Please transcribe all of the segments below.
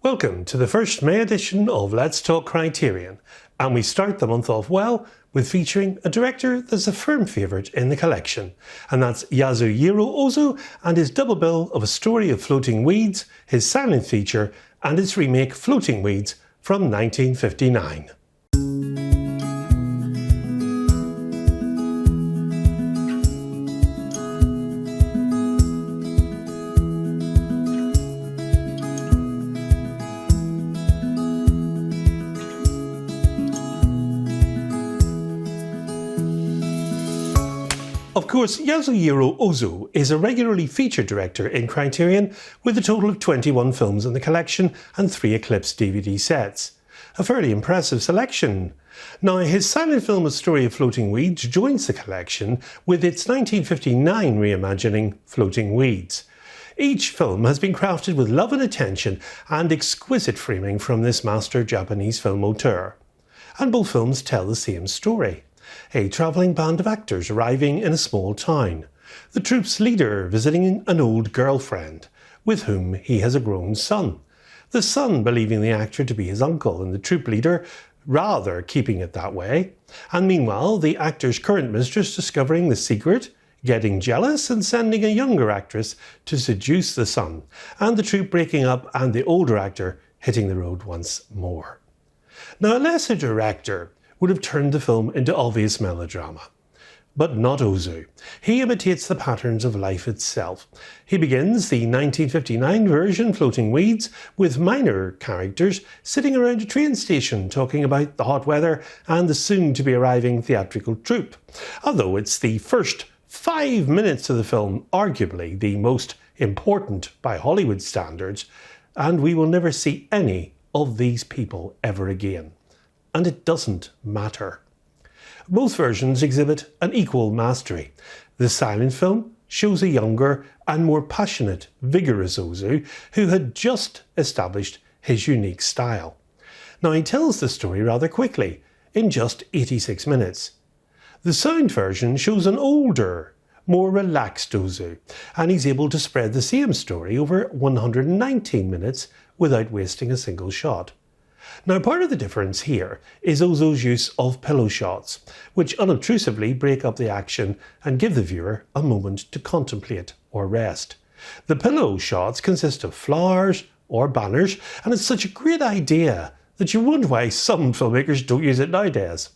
Welcome to the first May edition of Let's Talk Criterion, and we start the month off well with featuring a director that's a firm favourite in the collection, and that's Yasujirō Ozu and his double bill of A Story of Floating Weeds, his silent feature, and its remake Floating Weeds from 1959. Of course, Yasujirō Ozu is a regularly featured director in Criterion with a total of 21 films in the collection and 3 Eclipse DVD sets. A fairly impressive selection. Now, his silent film A Story of Floating Weeds joins the collection with its 1959 reimagining Floating Weeds. Each film has been crafted with love and attention and exquisite framing from this master Japanese film auteur. And both films tell the same story. A travelling band of actors arriving in a small town. The troupe's leader visiting an old girlfriend, with whom he has a grown son. The son believing the actor to be his uncle, and the troupe leader rather keeping it that way. And meanwhile, the actor's current mistress discovering the secret, getting jealous and sending a younger actress to seduce the son. And the troupe breaking up and the older actor hitting the road once more. Now, a lesser director would have turned the film into obvious melodrama. But not Ozu. He imitates the patterns of life itself. He begins the 1959 version, Floating Weeds, with minor characters sitting around a train station talking about the hot weather and the soon-to-be-arriving theatrical troupe. Although it's the first 5 minutes of the film, arguably the most important by Hollywood standards, and we will never see any of these people ever again. And it doesn't matter. Both versions exhibit an equal mastery. The silent film shows a younger and more passionate, vigorous Ozu who had just established his unique style. Now, he tells the story rather quickly, in just 86 minutes. The sound version shows an older, more relaxed Ozu, and he's able to spread the same story over 119 minutes without wasting a single shot. Now, part of the difference here is Ozu's use of pillow shots, which unobtrusively break up the action and give the viewer a moment to contemplate or rest. The pillow shots consist of flowers or banners, and it's such a great idea that you wonder why some filmmakers don't use it nowadays.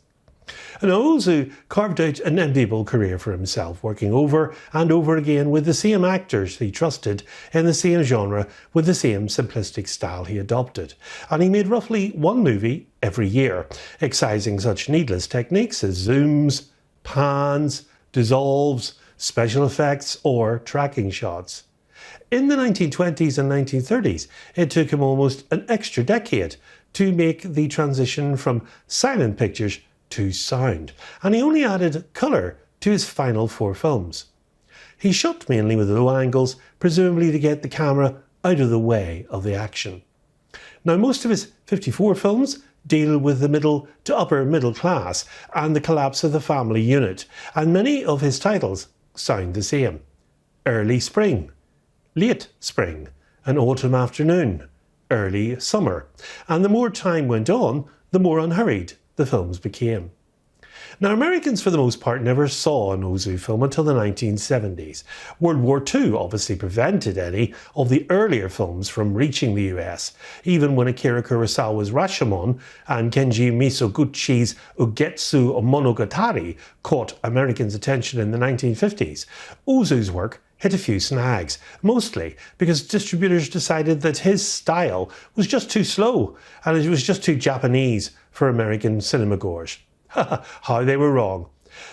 And Ozu carved out an enviable career for himself, working over and over again with the same actors he trusted in the same genre with the same simplistic style he adopted. And he made roughly one movie every year, excising such needless techniques as zooms, pans, dissolves, special effects or tracking shots. In the 1920s and 1930s, it took him almost an extra decade to make the transition from silent pictures to sound, and he only added colour to his final 4 films. He shot mainly with low angles, presumably to get the camera out of the way of the action. Now, most of his 54 films deal with the middle to upper middle class and the collapse of the family unit, and many of his titles sound the same. Early spring, late spring, an autumn afternoon, early summer, and the more time went on, the more unhurried the films became. Now, Americans for the most part never saw an Ozu film until the 1970s. World War II obviously prevented any of the earlier films from reaching the US. Even when Akira Kurosawa's Rashomon and Kenji Mizoguchi's Ugetsu Monogatari caught Americans' attention in the 1950s, Ozu's work hit a few snags, mostly because distributors decided that his style was just too slow and it was just too Japanese for American cinemagoers. How they were wrong.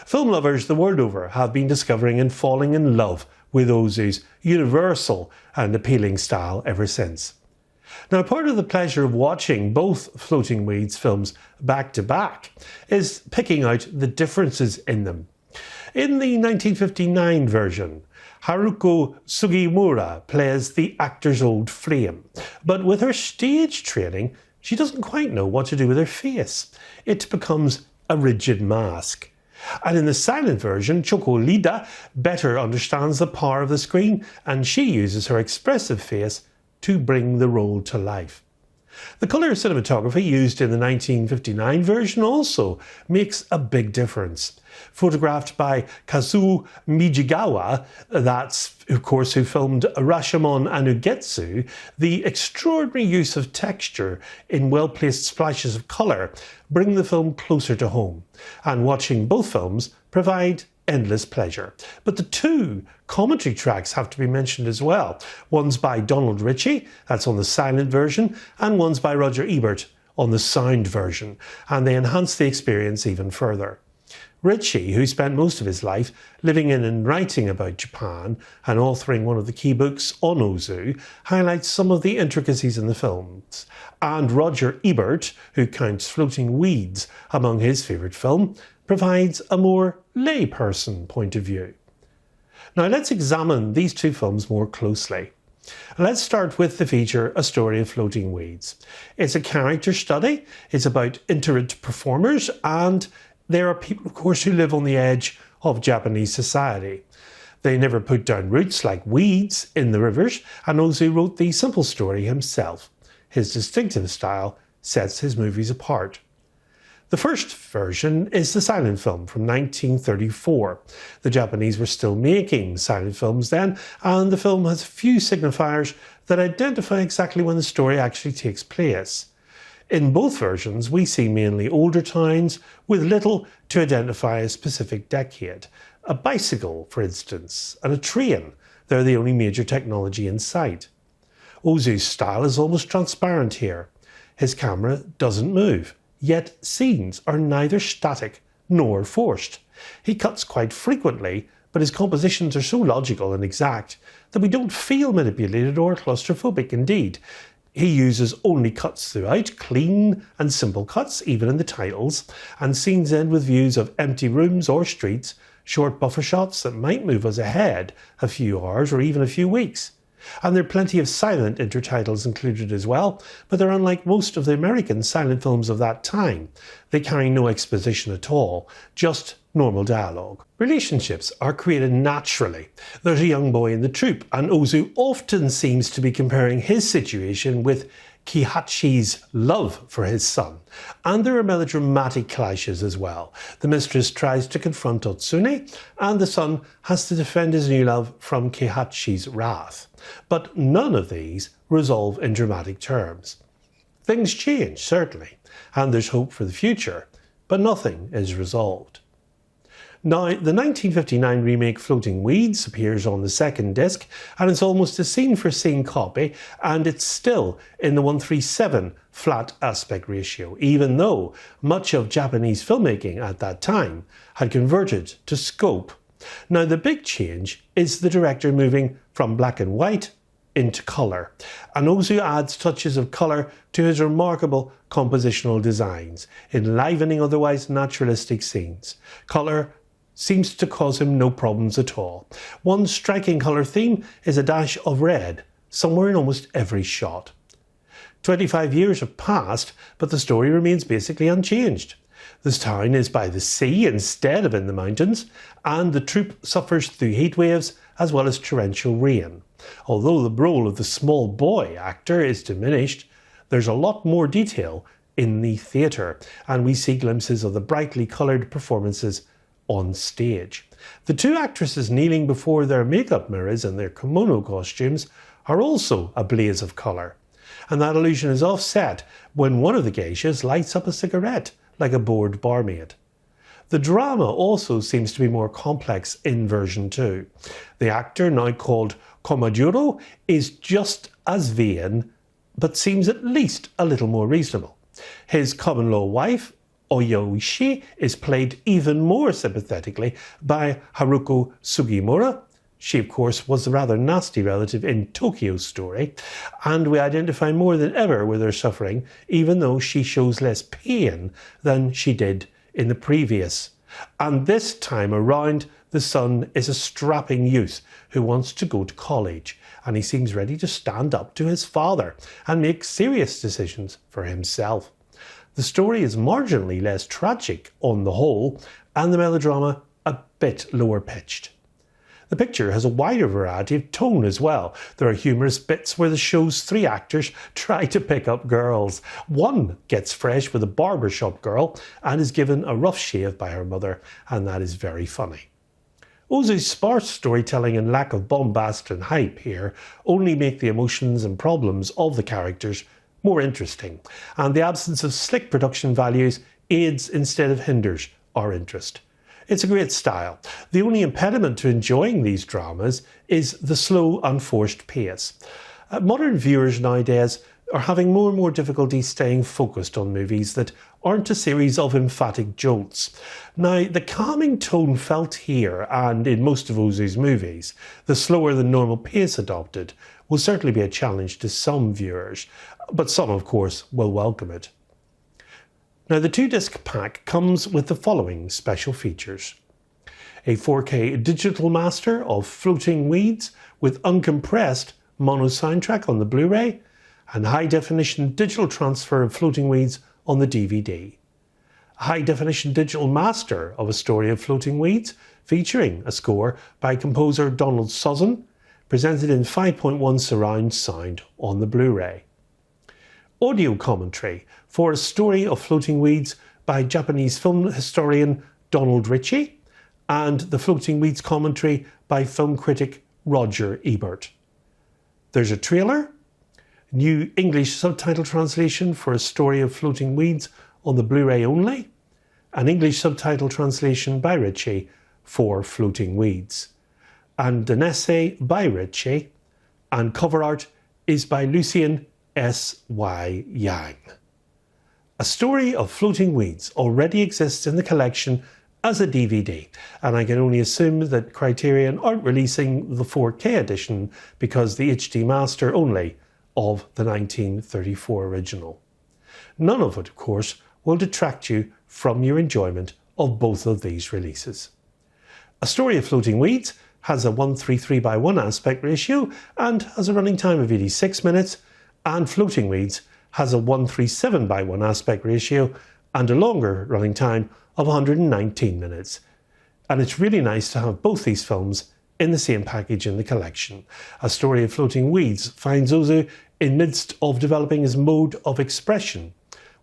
Film lovers the world over have been discovering and falling in love with Ozu's universal and appealing style ever since. Now, part of the pleasure of watching both Floating Weeds films back to back is picking out the differences in them. In the 1959 version, Haruko Sugimura plays the actor's old flame, but with her stage training, she doesn't quite know what to do with her face. It becomes a rigid mask. And in the silent version, Chocolida better understands the power of the screen, and she uses her expressive face to bring the role to life. The colour cinematography used in the 1959 version also makes a big difference. Photographed by Kazuo Mijigawa, that's of course who filmed Rashomon and Ugetsu, the extraordinary use of texture in well-placed splashes of colour bring the film closer to home, and watching both films provide endless pleasure. But the two commentary tracks have to be mentioned as well. One's by Donald Ritchie, that's on the silent version, and one's by Roger Ebert on the sound version, and they enhance the experience even further. Ritchie, who spent most of his life living in and writing about Japan and authoring one of the key books on Ozu, highlights some of the intricacies in the films. And Roger Ebert, who counts Floating Weeds among his favourite film, provides a more layperson point of view. Now let's examine these two films more closely. Let's start with the feature A Story of Floating Weeds. It's a character study, it's about itinerant performers, and there are people, of course, who live on the edge of Japanese society. They never put down roots like weeds in the rivers, and Ozu wrote the simple story himself. His distinctive style sets his movies apart. The first version is the silent film from 1934. The Japanese were still making silent films then, and the film has few signifiers that identify exactly when the story actually takes place. In both versions, we see mainly older towns with little to identify a specific decade. A bicycle, for instance, and a train. They're the only major technology in sight. Ozu's style is almost transparent here. His camera doesn't move, yet scenes are neither static nor forced. He cuts quite frequently, but his compositions are so logical and exact that we don't feel manipulated or claustrophobic. Indeed, he uses only cuts throughout, clean and simple cuts, even in the titles, and scenes end with views of empty rooms or streets, short buffer shots that might move us ahead a few hours or even a few weeks. And there are plenty of silent intertitles included as well, but they're unlike most of the American silent films of that time. They carry no exposition at all, just normal dialogue. Relationships are created naturally. There's a young boy in the troupe, and Ozu often seems to be comparing his situation with Kihachi's love for his son. And there are melodramatic clashes as well. The mistress tries to confront Otsune, and the son has to defend his new love from Kihachi's wrath. But none of these resolve in dramatic terms. Things change, certainly, and there's hope for the future, but nothing is resolved. Now, the 1959 remake Floating Weeds appears on the second disc, and it's almost a scene-for-scene copy, and it's still in the 1:37 flat aspect ratio, even though much of Japanese filmmaking at that time had converted to scope. Now, the big change is the director moving from black and white into colour, and Ozu adds touches of colour to his remarkable compositional designs, enlivening otherwise naturalistic scenes. Colour seems to cause him no problems at all. One striking colour theme is a dash of red, somewhere in almost every shot. 25 years have passed, but the story remains basically unchanged. This town is by the sea instead of in the mountains, and the troupe suffers through heat waves as well as torrential rain. Although the role of the small boy actor is diminished, there's a lot more detail in the theatre, and we see glimpses of the brightly coloured performances on stage. The two actresses kneeling before their makeup mirrors in their kimono costumes are also a blaze of colour, and that illusion is offset when one of the geishas lights up a cigarette like a bored barmaid. The drama also seems to be more complex in version 2. The actor, now called Komajuro, is just as vain, but seems at least a little more reasonable. His common-law wife, Oyoishi, is played even more sympathetically by Haruko Sugimura. She, of course, was the rather nasty relative in Tokyo's story, and we identify more than ever with her suffering, even though she shows less pain than she did in the previous. And this time around, the son is a strapping youth who wants to go to college, and he seems ready to stand up to his father and make serious decisions for himself. The story is marginally less tragic on the whole, and the melodrama a bit lower pitched. The picture has a wider variety of tone as well. There are humorous bits where the show's three actors try to pick up girls. One gets fresh with a barbershop girl and is given a rough shave by her mother, and that is very funny. Ozu's sparse storytelling and lack of bombast and hype here only make the emotions and problems of the characters more interesting, and the absence of slick production values aids instead of hinders our interest. It's a great style. The only impediment to enjoying these dramas is the slow, unforced pace. Modern viewers nowadays are having more and more difficulty staying focused on movies that aren't a series of emphatic jolts. Now, the calming tone felt here and in most of Ozu's movies, the slower than normal pace adopted, will certainly be a challenge to some viewers, but some, of course, will welcome it. Now, the 2-disc pack comes with the following special features: a 4K digital master of Floating Weeds with uncompressed mono soundtrack on the Blu-ray, and high-definition digital transfer of Floating Weeds on the DVD. A high-definition digital master of A Story of Floating Weeds, featuring a score by composer Donald Suzin, presented in 5.1 surround sound on the Blu-ray. Audio commentary for A Story of Floating Weeds by Japanese film historian Donald Ritchie, and the Floating Weeds commentary by film critic Roger Ebert. There's a trailer, new English subtitle translation for A Story of Floating Weeds on the Blu-ray only, an English subtitle translation by Ritchie for Floating Weeds, and an essay by Ritchie, and cover art is by Lucien S.Y. Yang. A Story of Floating Weeds already exists in the collection as a DVD, and I can only assume that Criterion aren't releasing the 4K edition because the HD master only of the 1934 original. None of it, of course, will detract you from your enjoyment of both of these releases. A Story of Floating Weeds has a 1:3:3:1 aspect ratio and has a running time of 86 minutes, and Floating Weeds has a 1:37:1 aspect ratio and a longer running time of 119 minutes. And it's really nice to have both these films in the same package in the collection. A Story of Floating Weeds finds Ozu in midst of developing his mode of expression,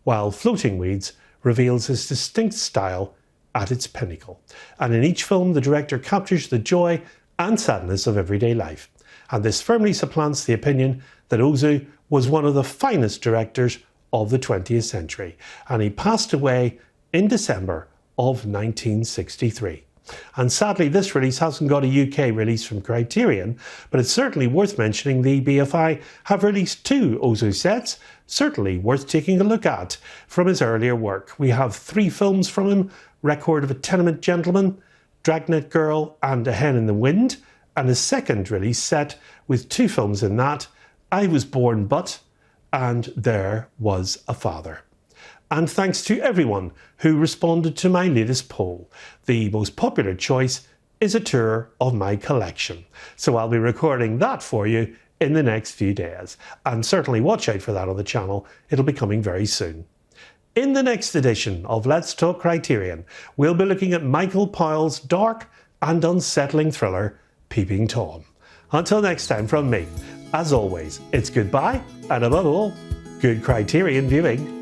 while Floating Weeds reveals his distinct style at its pinnacle. And in each film, the director captures the joy and sadness of everyday life. And this firmly supplants the opinion that Ozu was one of the finest directors of the 20th century. And he passed away in December of 1963. And sadly, this release hasn't got a UK release from Criterion, but it's certainly worth mentioning the BFI have released 2 Ozu sets, certainly worth taking a look at. From his earlier work, we have 3 films from him: Record of a Tenement Gentleman, Dragnet Girl and A Hen in the Wind, and his second release set with 2 films in that, I Was Born But, and There Was a Father. And thanks to everyone who responded to my latest poll. The most popular choice is a tour of my collection. So I'll be recording that for you in the next few days. And certainly watch out for that on the channel. It'll be coming very soon. In the next edition of Let's Talk Criterion, we'll be looking at Michael Powell's dark and unsettling thriller, Peeping Tom. Until next time from me, as always, it's goodbye and above all, good Criterion viewing.